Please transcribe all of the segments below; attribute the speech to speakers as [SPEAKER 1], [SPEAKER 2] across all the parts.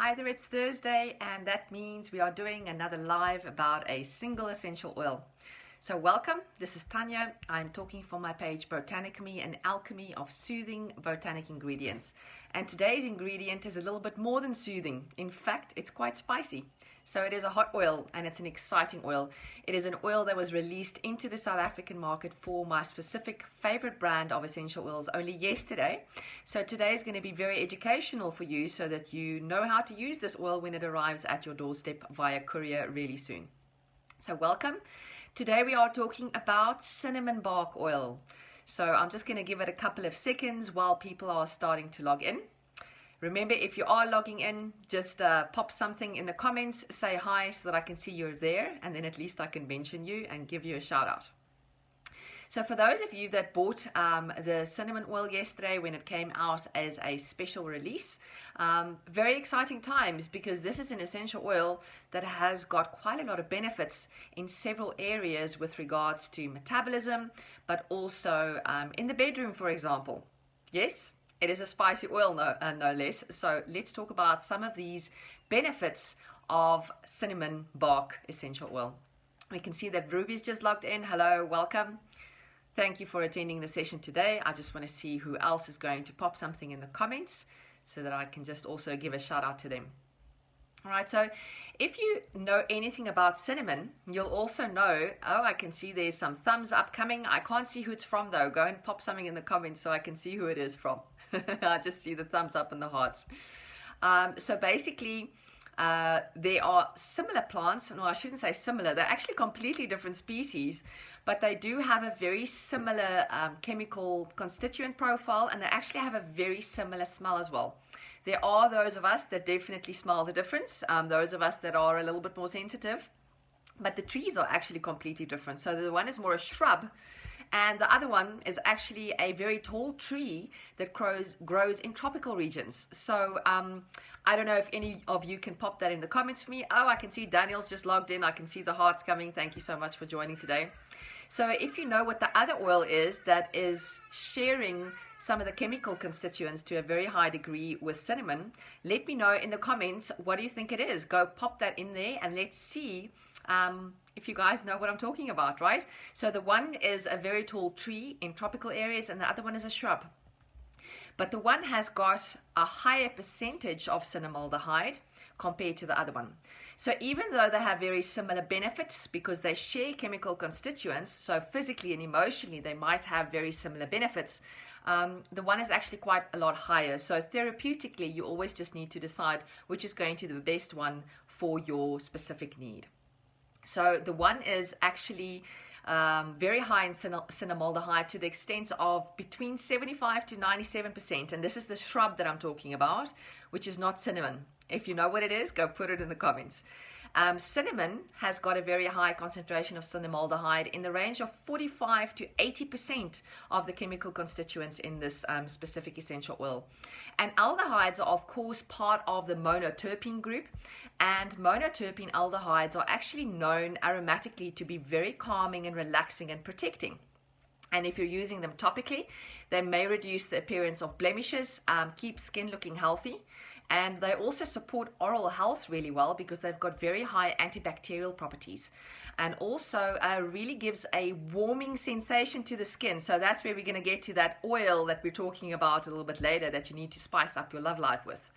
[SPEAKER 1] Either it's Thursday, and that means we are doing another live about a single essential oil. So welcome, this is Tanya. I'm talking from my page Botanicamy, an alchemy of soothing botanic ingredients. And today's ingredient is a little bit more than soothing. In fact, it's quite spicy. So it is a hot oil, and it's an exciting oil. It is an oil that was released into the South African market for my specific favorite brand of essential oils only yesterday. So today is going to be very educational for you so that you know how to use this oil when it arrives at your doorstep via courier really soon. So welcome. Today we are talking about cinnamon bark oil. So I'm just going to give it a couple of seconds while people are starting to log in. Remember, if you are logging in, just pop something in the comments, say hi so that I can see you're there, and then at least I can mention you and give you a shout out. So for those of you that bought the cinnamon oil yesterday when it came out as a special release, very exciting times, because this is an essential oil that has got quite a lot of benefits in several areas with regards to metabolism, but also in the bedroom, for example. Yes? It is a spicy oil, no less. So let's talk about some of these benefits of cinnamon bark essential oil. We can see that Ruby's just logged in. Hello, welcome. Thank you for attending the session today. I just want to see who else is going to pop something in the comments so that I can just also give a shout out to them. All right, so if you know anything about cinnamon, you'll also know, oh, I can see there's some thumbs up coming. I can't see who it's from though. Go and pop something in the comments so I can see who it is from. I just see the thumbs up and the hearts. So basically, there are similar plants. No, I shouldn't say similar. They're actually completely different species, but they do have a very similar chemical constituent profile, and they actually have a very similar smell as well. There are those of us that definitely smell the difference, those of us that are a little bit more sensitive, but the trees are actually completely different. So the one is more a shrub, and the other one is actually a very tall tree that grows in tropical regions. So I don't know if any of you can pop that in the comments for me. Oh, I can see Daniel's just logged in. I can see the hearts coming. Thank you so much for joining today. So if you know what the other oil is that is sharing some of the chemical constituents to a very high degree with cinnamon, let me know in the comments, what do you think it is? Go pop that in there and let's see if you guys know what I'm talking about, right? So the one is a very tall tree in tropical areas, and the other one is a shrub. But the one has got a higher percentage of cinnamaldehyde compared to the other one. So even though they have very similar benefits because they share chemical constituents, so physically and emotionally they might have very similar benefits, the one is actually quite a lot higher. So therapeutically, you always just need to decide which is going to be the best one for your specific need. So the one is actually very high in cinnamaldehyde to the extent of between 75 to 97%. And this is the shrub that I'm talking about, which is not cinnamon. If you know what it is, go put it in the comments. Cinnamon has got a very high concentration of cinnamaldehyde in the range of 45 to 80% of the chemical constituents in this specific essential oil. And aldehydes are, of course, part of the monoterpene group. And monoterpene aldehydes are actually known aromatically to be very calming and relaxing and protecting. And if you're using them topically, they may reduce the appearance of blemishes, keep skin looking healthy. And they also support oral health really well because they've got very high antibacterial properties, and also really gives a warming sensation to the skin. So that's where we're going to get to that oil that we're talking about a little bit later that you need to spice up your love life with.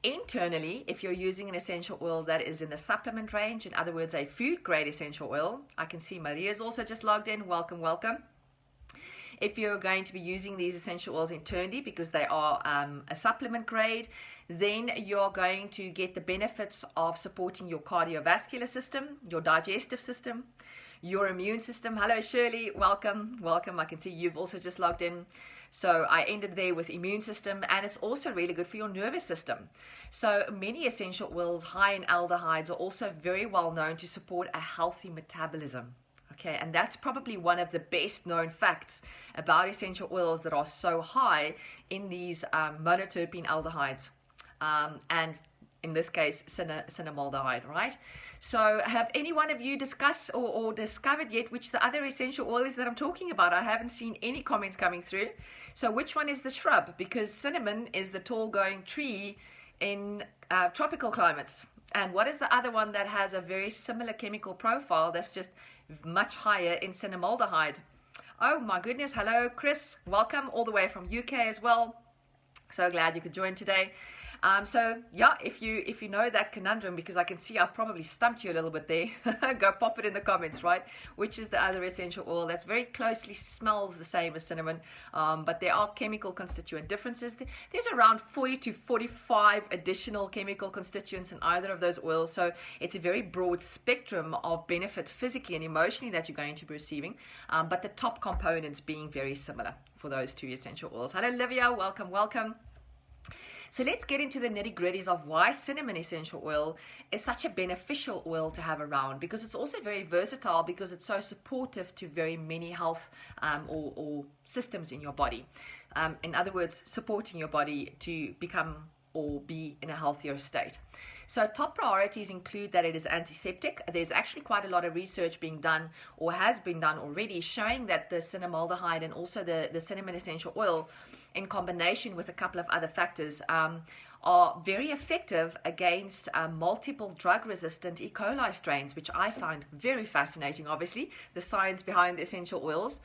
[SPEAKER 1] Internally, if you're using an essential oil that is in the supplement range, in other words, a food grade essential oil, I can see Maria's also just logged in. Welcome, welcome. If you're going to be using these essential oils internally because they are a supplement grade, then you're going to get the benefits of supporting your cardiovascular system, your digestive system, your immune system. Hello, Shirley. Welcome. Welcome. I can see you've also just logged in. So I ended there with immune system, and it's also really good for your nervous system. So many essential oils high in aldehydes are also very well known to support a healthy metabolism. Okay, and that's probably one of the best known facts about essential oils that are so high in these monoterpene aldehydes, and in this case, cinnamaldehyde, right? So have any one of you discussed or discovered yet which the other essential oil is that I'm talking about? I haven't seen any comments coming through. So which one is the shrub? Because cinnamon is the tall growing tree in tropical climates. And what is the other one that has a very similar chemical profile that's just much higher in cinnamaldehyde? Oh my goodness, hello Chris, welcome all the way from UK as well. So glad you could join today. So yeah, if you know that conundrum, because I can see I've probably stumped you a little bit there, go pop it in the comments, right? Which is the other essential oil that's very closely smells the same as cinnamon, but there are chemical constituent differences. There's around 40 to 45 additional chemical constituents in either of those oils, so it's a very broad spectrum of benefit physically and emotionally that you're going to be receiving, but the top components being very similar for those two essential oils. Hello Livia, welcome. So let's get into the nitty-gritties of why cinnamon essential oil is such a beneficial oil to have around, because it's also very versatile, because it's so supportive to very many health or systems in your body. In other words, supporting your body to become or be in a healthier state. So top priorities include that it is antiseptic. There's actually quite a lot of research being done, or has been done already, showing that the cinnamaldehyde and also the cinnamon essential oil, in combination with a couple of other factors, are very effective against multiple drug-resistant E. coli strains, which I find very fascinating, obviously, the science behind the essential oils.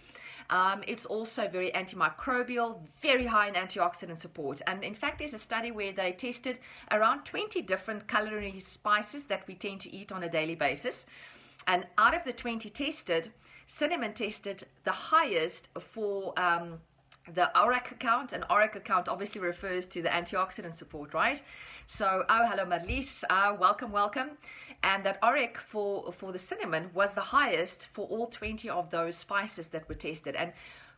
[SPEAKER 1] It's also very antimicrobial, very high in antioxidant support. And in fact, there's a study where they tested around 20 different culinary spices that we tend to eat on a daily basis. And out of the 20 tested, cinnamon tested the highest for the ORAC count, and ORAC count obviously refers to the antioxidant support, right? So, oh, hello Marlies, welcome. And that ORAC for the cinnamon was the highest for all 20 of those spices that were tested. And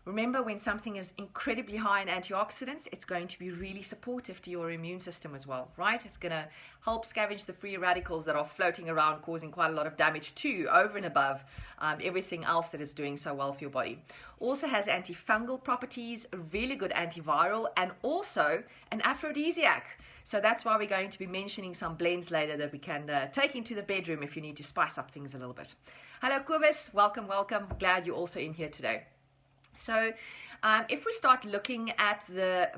[SPEAKER 1] remember, when something is incredibly high in antioxidants, it's going to be really supportive to your immune system as well, right? It's going to help scavenge the free radicals that are floating around, causing quite a lot of damage too, over and above everything else that is doing so well for your body. Also has antifungal properties, a really good antiviral, and also an aphrodisiac. So that's why we're going to be mentioning some blends later that we can take into the bedroom if you need to spice up things a little bit. Hello Kobus, welcome. Glad you're also in here today. So if we start looking at the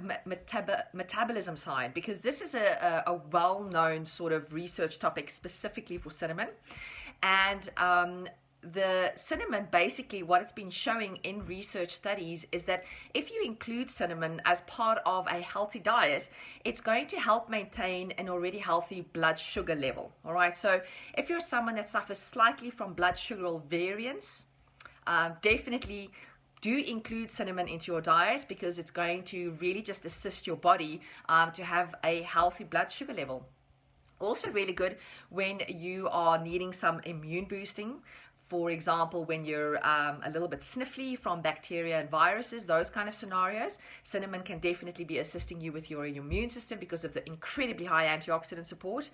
[SPEAKER 1] metabolism side, because this is a well-known sort of research topic specifically for cinnamon, and the cinnamon, basically what it's been showing in research studies is that if you include cinnamon as part of a healthy diet, it's going to help maintain an already healthy blood sugar level. All right, so if you're someone that suffers slightly from blood sugar variance, definitely do include cinnamon into your diet, because it's going to really just assist your body to have a healthy blood sugar level. Also really good when you are needing some immune boosting. For example, when you're a little bit sniffly from bacteria and viruses, those kind of scenarios, cinnamon can definitely be assisting you with your immune system because of the incredibly high antioxidant support.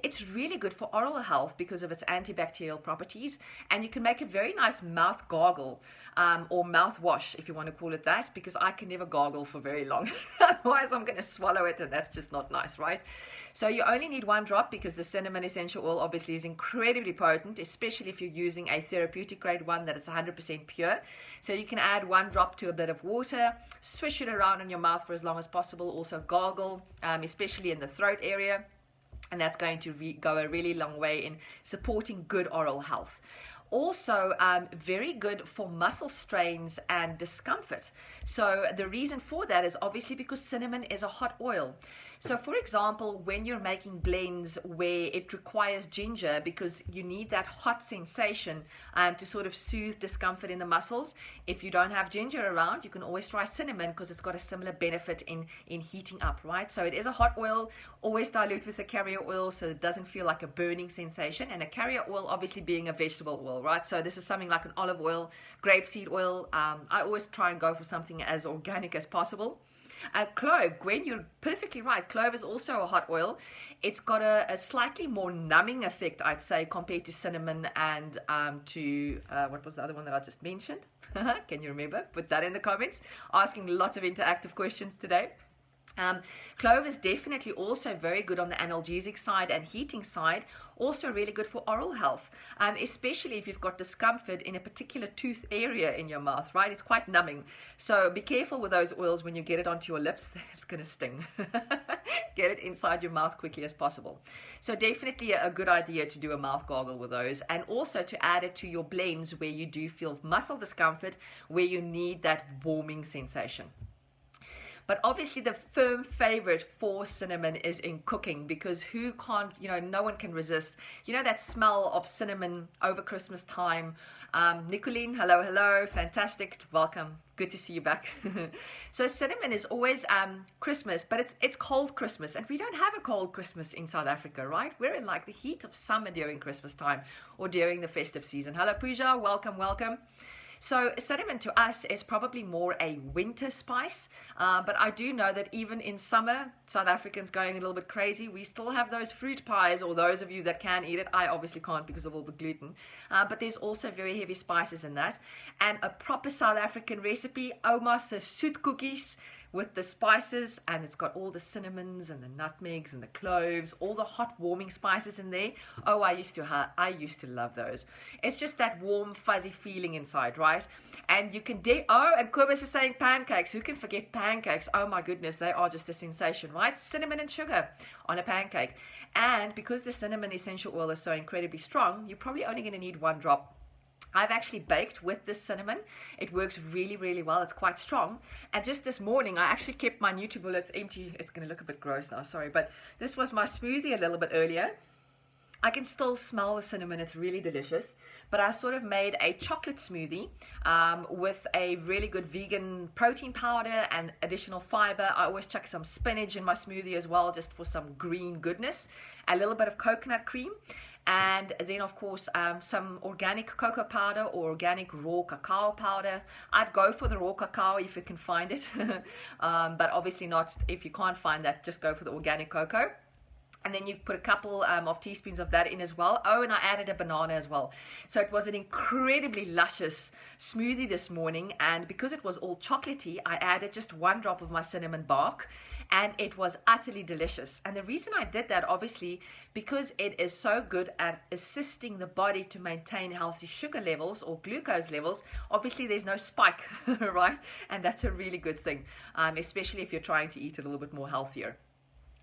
[SPEAKER 1] It's really good for oral health because of its antibacterial properties, and you can make a very nice mouth gargle or mouth wash, if you want to call it that, because I can never gargle for very long. Otherwise, I'm going to swallow it, and that's just not nice, right? So you only need 1 drop, because the cinnamon essential oil obviously is incredibly potent, especially if you're using a therapeutic grade one that is 100% pure. So you can add 1 drop to a bit of water, swish it around in your mouth for as long as possible, also gargle, especially in the throat area, and that's going to go a really long way in supporting good oral health. Also very good for muscle strains and discomfort. So the reason for that is obviously because cinnamon is a hot oil. So for example, when you're making blends where it requires ginger, because you need that hot sensation to sort of soothe discomfort in the muscles, if you don't have ginger around, you can always try cinnamon, because it's got a similar benefit in heating up, right? So it is a hot oil. Always dilute with a carrier oil so it doesn't feel like a burning sensation, and a carrier oil obviously being a vegetable oil, right? So this is something like an olive oil, grapeseed oil. I always try and go for something as organic as possible. Clove, Gwen, you're perfectly right. Clove is also a hot oil. It's got a slightly more numbing effect, I'd say, compared to cinnamon and to, what was the other one that I just mentioned? Can you remember? Put that in the comments. Asking lots of interactive questions today. Clove is definitely also very good on the analgesic side and heating side, also really good for oral health, especially if you've got discomfort in a particular tooth area in your mouth, right? It's quite numbing. So be careful with those oils when you get it onto your lips. It's going to sting. Get it inside your mouth quickly as possible. So definitely a good idea to do a mouth gargle with those, and also to add it to your blends where you do feel muscle discomfort, where you need that warming sensation. But obviously the firm favorite for cinnamon is in cooking, because who can't, no one can resist, that smell of cinnamon over Christmas time. Nicoline, hello, fantastic, welcome, good to see you back. So cinnamon is always Christmas, but it's cold Christmas, and we don't have a cold Christmas in South Africa, right? We're in like the heat of summer during Christmas time or during the festive season. Hello Pooja, welcome. So cinnamon to us is probably more a winter spice, but I do know that even in summer, South Africans going a little bit crazy. We still have those fruit pies, or those of you that can eat it. I obviously can't because of all the gluten, but there's also very heavy spices in that. And a proper South African recipe, Oma's soet cookies, with the spices, and it's got all the cinnamons and the nutmegs and the cloves, all the hot warming spices in there. Oh, I used to love those. It's just that warm fuzzy feeling inside, right? And you can and Kobus is saying pancakes. Who can forget pancakes? Oh my goodness, they are just a sensation, right? Cinnamon and sugar on a pancake. And because the cinnamon essential oil is so incredibly strong, you're probably only going to need 1 drop. I've actually baked with this cinnamon. It works really, really well. It's quite strong. And just this morning, I actually kept my NutriBullets empty. It's going to look a bit gross now, sorry. But this was my smoothie a little bit earlier. I can still smell the cinnamon. It's really delicious. But I sort of made a chocolate smoothie with a really good vegan protein powder and additional fiber. I always chuck some spinach in my smoothie as well, just for some green goodness. A little bit of coconut cream. And then, of course, some organic cocoa powder or organic raw cacao powder. I'd go for the raw cacao if you can find it. But obviously not, if you can't find that, just go for the organic cocoa. And then you put a couple of teaspoons of that in as well. Oh, and I added a banana as well. So it was an incredibly luscious smoothie this morning. And because it was all chocolatey, I added just 1 drop of my cinnamon bark. And it was utterly delicious. And the reason I did that, obviously, because it is so good at assisting the body to maintain healthy sugar levels or glucose levels. Obviously, there's no spike, right? And that's a really good thing, especially if you're trying to eat a little bit more healthier.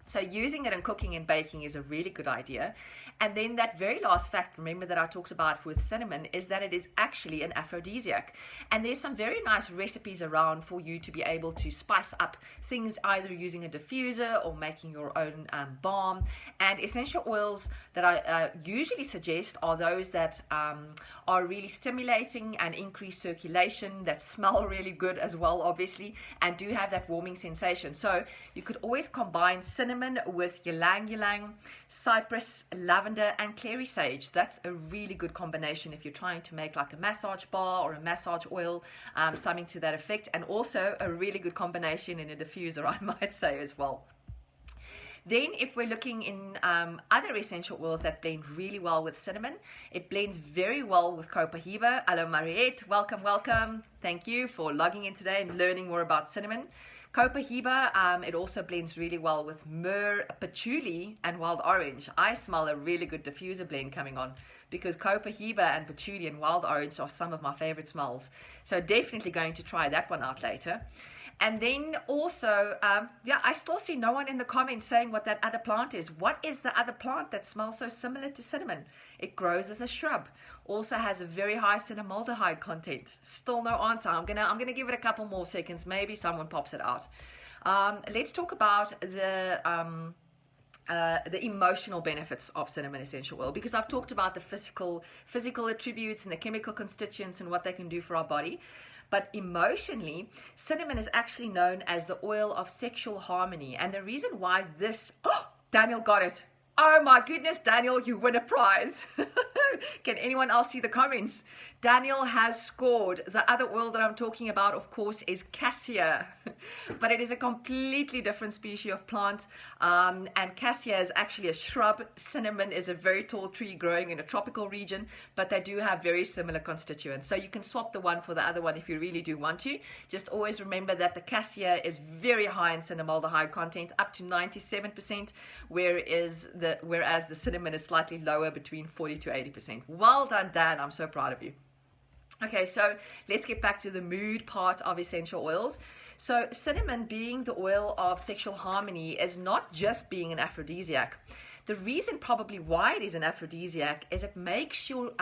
[SPEAKER 1] So using it in cooking and baking is a really good idea. And then that very last fact, remember, that I talked about with cinnamon, is that it is actually an aphrodisiac. And there's some very nice recipes around for you to be able to spice up things, either using a diffuser or making your own balm. And essential oils that I usually suggest are those that are really stimulating and increase circulation, that smell really good as well, obviously, and do have that warming sensation. So you could always combine cinnamon with ylang ylang, cypress, lavender, and clary sage. That's a really good combination if you're trying to make like a massage bar or a massage oil, something to that effect. And also a really good combination in a diffuser, I might say, as well. Then if we're looking in other essential oils that blend really well with cinnamon, it blends very well with copahiba. Hello Mariette, welcome. Thank you for logging in today and learning more about cinnamon. Copahiba, it also blends really well with myrrh, patchouli, and wild orange. I smell a really good diffuser blend coming on, because copahiba and patchouli and wild orange are some of my favorite smells. So definitely going to try that one out later. And then also, I still see no one in the comments saying what that other plant is. What is the other plant that smells so similar to cinnamon? It grows as a shrub. Also has a very high cinnamaldehyde content. Still no answer. I'm gonna give it a couple more seconds. Maybe someone pops it out. Let's talk about the emotional benefits of cinnamon essential oil, because I've talked about the physical attributes and the chemical constituents and what they can do for our body. But emotionally, cinnamon is actually known as the oil of sexual harmony. And the reason why Daniel got it. Oh my goodness, Daniel, you win a prize. Can anyone else see the comments? Daniel has scored. The other oil that I'm talking about, of course, is cassia, but it is a completely different species of plant. And cassia is actually a shrub. Cinnamon is a very tall tree growing in a tropical region, but they do have very similar constituents. So you can swap the one for the other one if you really do want to. Just always remember that the cassia is very high in cinnamaldehyde content, up to 97%, whereas the cinnamon is slightly lower, between 40 to 80%. Well done, Dan. I'm so proud of you. Okay, so let's get back to the mood part of essential oils. So cinnamon, being the oil of sexual harmony, is not just being an aphrodisiac. The reason probably why it is an aphrodisiac is it makes you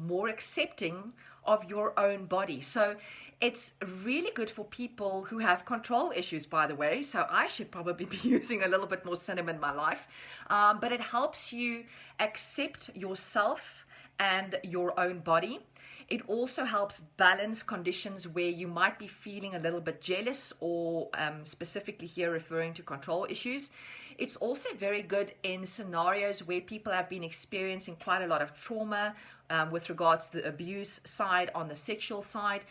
[SPEAKER 1] more accepting of your own body. So it's really good for people who have control issues, by the way. So I should probably be using a little bit more cinnamon in my life. But it helps you accept yourself and your own body. It also helps balance conditions where you might be feeling a little bit jealous, or specifically here referring to control issues. It's also very good in scenarios where people have been experiencing quite a lot of trauma with regards to the abuse side, on the sexual side,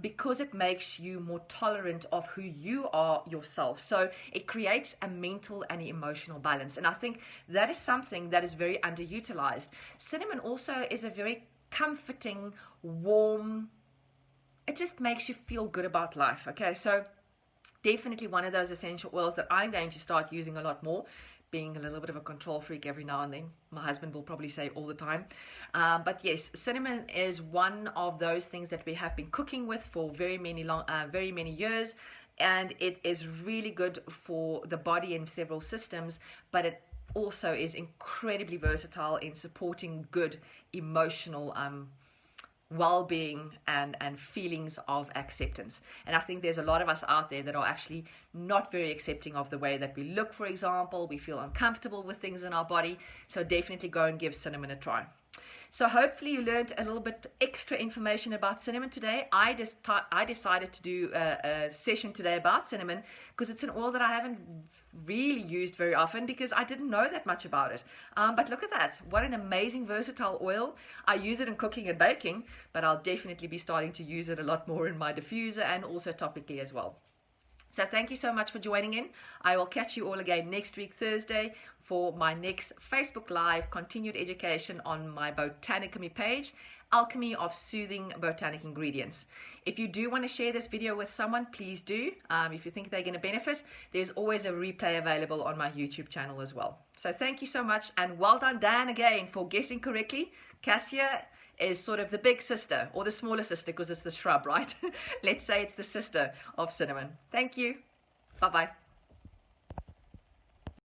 [SPEAKER 1] because it makes you more tolerant of who you are yourself. So it creates a mental and emotional balance. And I think that is something that is very underutilized. Cinnamon also is a very comforting, warm, it just makes you feel good about life. Okay, so definitely one of those essential oils that I'm going to start using a lot more, being a little bit of a control freak every now and then. My husband will probably say all the time. But yes, cinnamon is one of those things that we have been cooking with for very many years. And it is really good for the body and several systems, but it also is incredibly versatile in supporting good emotional well-being and feelings of acceptance. And I think there's a lot of us out there that are actually not very accepting of the way that we look, for example. We feel uncomfortable with things in our body. So definitely go and give cinnamon a try. So hopefully you learned a little bit extra information about cinnamon today. I decided to do a session today about cinnamon because it's an oil that I haven't really used very often because I didn't know that much about it. But look at that. What an amazing versatile oil. I use it in cooking and baking, but I'll definitely be starting to use it a lot more in my diffuser and also topically as well. So thank you so much for joining in. I will catch you all again next week, Thursday, for my next Facebook Live continued education on my Botanicamy page, Alchemy of Soothing Botanic Ingredients. If you do want to share this video with someone, please do. If you think they're going to benefit, there's always a replay available on my YouTube channel as well. So thank you so much, and well done, Dan, again, for guessing correctly. Cassia is sort of the big sister, or the smaller sister, because it's the shrub, right? Let's say it's the sister of cinnamon. Thank you. Bye-bye.